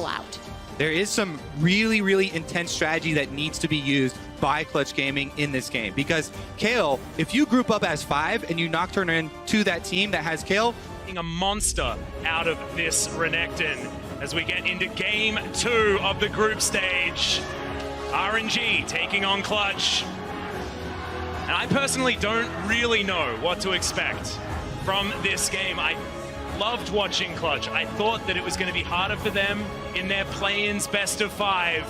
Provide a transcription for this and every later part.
out. There is some really, really intense strategy that needs to be used by Clutch Gaming in this game. Because Kale, if you group up as 5 and you Nocturne into that team that has Kale, a monster out of this Renekton as we get into game 2 of the group stage. RNG taking on Clutch. And I personally don't really know what to expect from this game. I loved watching Clutch. I thought that it was going to be harder for them in their play-ins best of 5,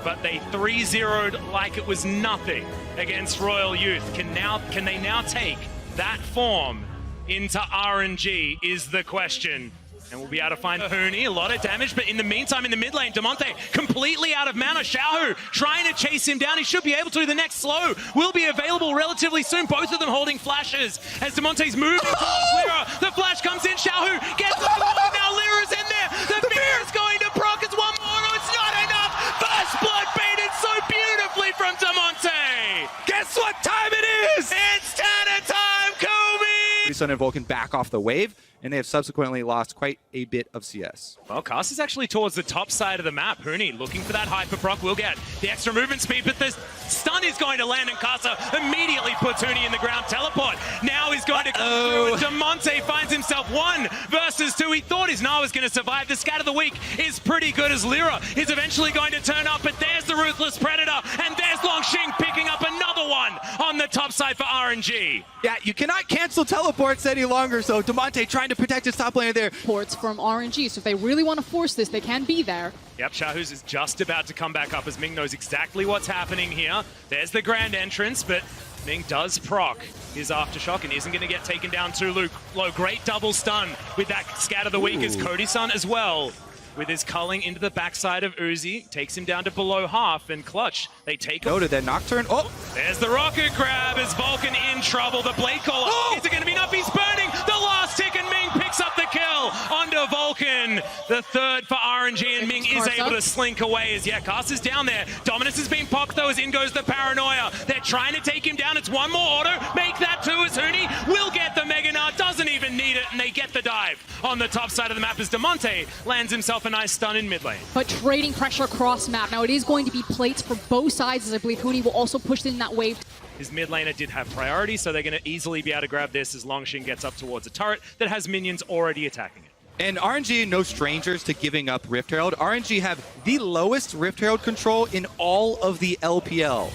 but they 3-0'd like it was nothing against Royal Youth. Can they now take that form into RNG is the question. And we'll be able to find Huni, a lot of damage, but in the meantime, in the mid lane, Damonte completely out of mana. Xiaohu trying to chase him down. He should be able to. The next slow will be available relatively soon. Both of them holding flashes as Damonte's moving towards Lyra. The flash comes in. Xiaohu gets the wall. Now Lyra's in there. The fear is going to proc. It's one more. No, it's not enough. First blood baited so beautifully from Damonte. guess what time it is? It's Tana time, Kobe! Sun and Vulcan back off the wave, and they have subsequently lost quite a bit of CS. Well, Cast is actually towards the top side of the map. Huni looking for that hyper proc, will get the extra movement speed, but the stun is going to land, and Casa immediately puts Huni in the ground. Teleport now is going to go through. Damonte finds himself 1 versus 2. He thought his Na was going to survive. The scat of the week is pretty good as Lyra is eventually going to turn up, but there's the Ruthless Predator, and there's Longxing picking up another one on the top side for RNG. Yeah, you cannot cancel teleports any longer, so Damonte trying to protect his top laner there. Ports from RNG, so if they really want to force this, they can be there. Yep, Xiaohu's is just about to come back up as Ming knows exactly what's happening here. There's the grand entrance, but Ming does proc his Aftershock and isn't going to get taken down too low. Great double stun with that scat of the week as Cody-san as well. With his culling into the backside of Uzi, takes him down to below half, and Clutch, they take Go to that Nocturne. Oh! There's the rocket grab as Vulcan in trouble. The blade call, is it going to be enough? He's burning the last tick, and Ming picks up the kill onto Vulcan. The third for RNG, and Ming is able to slink away as, Cast is down there. Dominus is being popped though as in goes the Paranoia. They're trying to take him down. It's one more auto. Make that 2 as Huni will get the Mega Nard, doesn't even need it, and they get the dive on the top side of the map as Damonte lands himself a nice stun in mid lane. But trading pressure across map. Now it is going to be plates for both sides, as I believe Huni will also push in that wave. His mid laner did have priority, so they're going to easily be able to grab this as Longxing gets up towards a turret that has minions already attacking it. And RNG, no strangers to giving up Rift Herald. RNG have the lowest Rift Herald control in all of the LPL.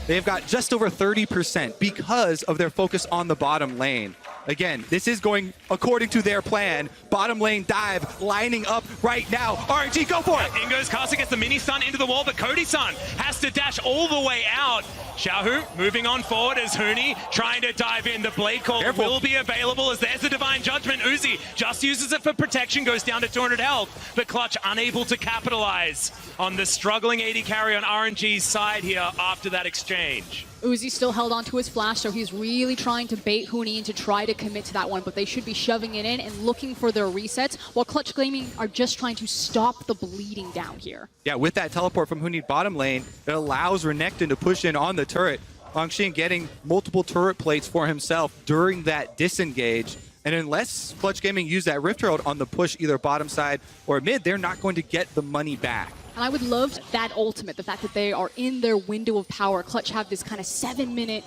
They've got just over 30% because of their focus on the bottom lane. Again, this is going according to their plan. Bottom lane dive lining up right now. RNG, go for it! In goes Casa, gets the mini stun into the wall, but Cody-san has to dash all the way out. Xiaohu moving on forward as Huni trying to dive in. The blade call will be available as there's the Divine Judgment. Uzi just uses it for protection, goes down to 200 health, but Clutch unable to capitalize on the struggling AD carry on RNG's side here after that exchange. Uzi still held on to his flash, so he's really trying to bait Huni in to try to commit to that one, but they should be shoving it in and looking for their resets, while Clutch Gaming are just trying to stop the bleeding down here. Yeah, with that teleport from Huni bottom lane, it allows Renekton to push in on the turret. Longxing getting multiple turret plates for himself during that disengage. And unless Clutch Gaming use that Rift Herald on the push, either bottom side or mid, they're not going to get the money back. And I would love that ultimate, the fact that they are in their window of power. Clutch have this kind of 7-minute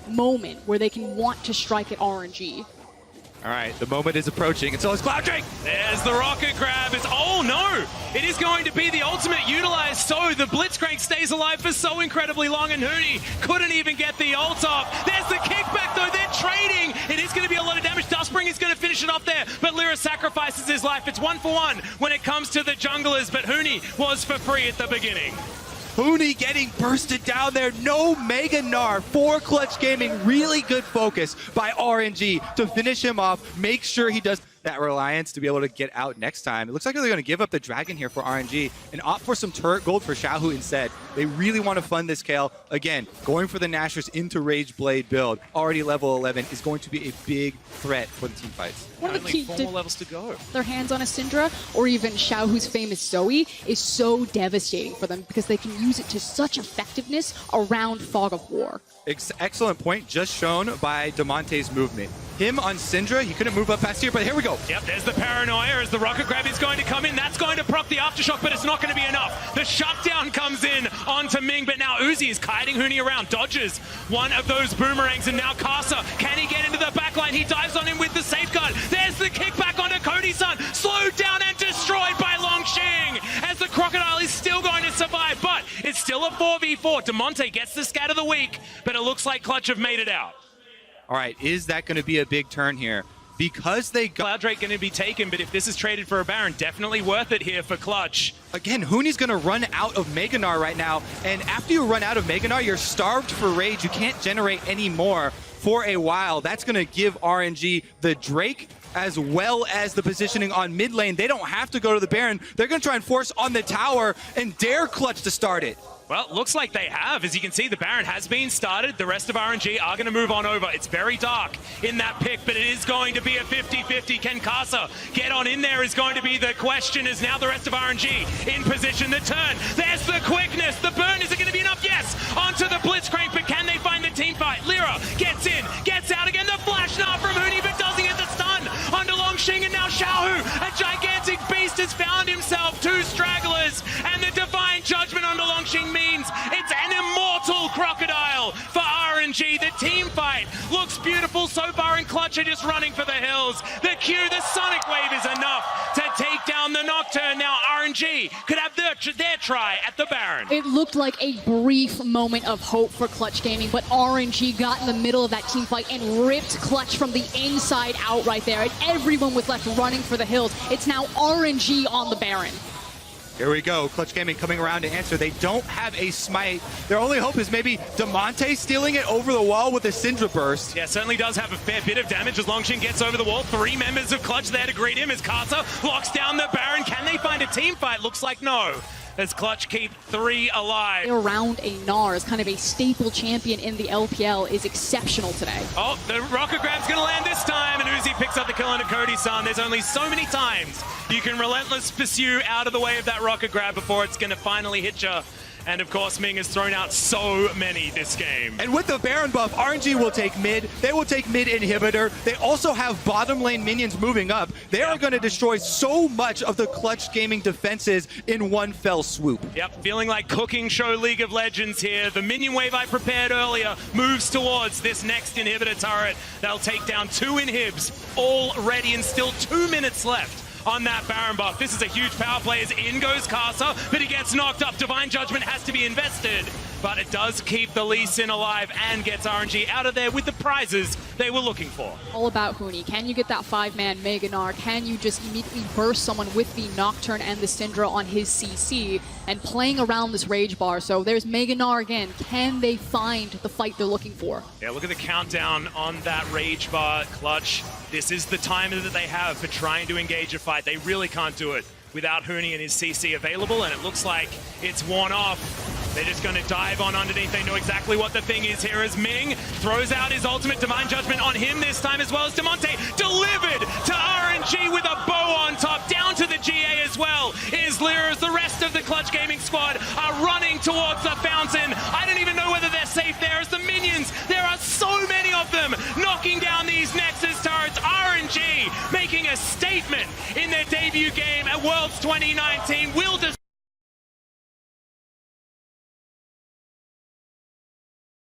moment where they can want to strike at RNG. All right, the moment is approaching, and so is Cloud Drake. There's the rocket grab. Oh no! It is going to be the ultimate utilized, so the Blitzcrank stays alive for so incredibly long, and Huni couldn't even get the ult off. There's the kickback though, they're trading. It is going to be a lot of damage. Dustspring is going to finish it off there, but Lyra sacrifices his life. It's 1 for 1 when it comes to the junglers, but Huni was for free at the beginning. Huni getting bursted down there. No Mega Nard for Clutch Gaming. Really good focus by RNG to finish him off. Make sure he does that reliance to be able to get out next time. It looks like they're going to give up the Dragon here for RNG and opt for some turret gold for Xiaohu instead. They really want to fund this Kale. Again, going for the Nashor's into Rage Blade build, already level 11, is going to be a big threat for the team fights. One of the key 4 more levels to go. Their hands on a Syndra or even Xiaohu's famous Zoe is so devastating for them because they can use it to such effectiveness around Fog of War. Excellent point, just shown by Damonte's movement. him on Syndra. He couldn't move up past here, but here we go. Yep, there's the paranoia as the rocket grab is going to come in. That's going to proc the aftershock, but it's not going to be enough. The shutdown comes in onto Ming, but now Uzi is kiting Huni around, dodges one of those boomerangs, and now Kasa, can he get into the backline? He dives on him with the safeguard. There's the kickback onto Cody-san, slowed down and destroyed by Longxing, as the Crocodile is still going to survive, but it's still a 4v4. DeMonte gets the scat of the week, but it looks like Clutch have made it out. All right, is that going to be a big turn here? Because they got... Cloud Drake going to be taken, but if this is traded for a Baron, definitely worth it here for Clutch. Again, Huni's going to run out of Mega Gnar right now, and after you run out of Mega Gnar, you're starved for rage. You can't generate any more for a while. That's going to give RNG the Drake as well as the positioning on mid lane. They don't have to go to the Baron. They're going to try and force on the tower and dare Clutch to start it. Well, looks like they have. As you can see, the Baron has been started. The rest of RNG are going to move on over. It's very dark in that pick, but it is going to be a 50-50. Can Kasa get on in there is going to be the question, as now the rest of RNG in position. The turn, there's the quickness. The burn, is it going to be enough? Yes, onto the Blitzcrank, but can they find the team fight? Lyra gets in, gets out again. The flash now from Huni, but doesn't get the stun onto Longxing, and now Xiaohu, a gigantic beast, has found himself two stragglers, and the divine judgment onto Longxing means it's an immortal Crocodile for RNG. The team fight looks beautiful so far, and Clutch are just running for the hills. The Q, the Sonic Wave is enough to take down the Nocturne. Now RNG could have their try at the Baron. It looked like a brief moment of hope for Clutch Gaming, but RNG got in the middle of that team fight and ripped Clutch from the inside out right there, and everyone was left running for the hills. It's now RNG on the Baron. Here we go. Clutch Gaming coming around to answer. They don't have a smite. Their only hope is maybe DeMonte stealing it over the wall with a Syndra burst. Yeah, certainly does have a fair bit of damage as Longxing gets over the wall. Three members of Clutch there to greet him as Kasa locks down the Baron. Can they find a team fight? Looks like no, as Clutch keep three alive. Around a Gnar as kind of a staple champion in the LPL is exceptional today. Oh, the rocket grab's gonna land this time, and Uzi picks up the kill into Cody-san. There's only so many times you can relentless pursue out of the way of that rocket grab before it's gonna finally hit you. And of course, Ming has thrown out so many this game. And with the Baron buff, RNG will take mid. They will take mid inhibitor. They also have bottom lane minions moving up. They are going to destroy so much of the Clutch Gaming defenses in one fell swoop. Yep, feeling like cooking show League of Legends here. The minion wave I prepared earlier moves towards this next inhibitor turret. They'll take down two inhibs already, and still 2 minutes left on that Baron buff. This is a huge power play as in goes Kasa, but he gets knocked up. Divine Judgment has to be invested, but it does keep the Lee Sin alive and gets RNG out of there with the prizes they were looking for. All about Huni. Can you get that 5-man Mega Gnar? Can you just immediately burst someone with the Nocturne and the Syndra on his CC and playing around this rage bar? So there's Mega Gnar again. Can they find the fight they're looking for? Yeah, look at the countdown on that rage bar. Clutch, this is the time that they have for trying to engage a fight. They really can't do it without Huni and his CC available, and it looks like it's worn off. They're just going to dive on underneath. They know exactly what the thing is here as Ming throws out his ultimate Divine Judgment on him this time, as well as DeMonte delivered to RNG with a bow on top. Down to the GA as well is Lyra, as the rest of the Clutch Gaming squad are running towards the fountain. I don't even know whether they're safe there as the minions, there are so many of them knocking down these Nexus turrets. RNG making a statement in their debut game at Worlds 2019 will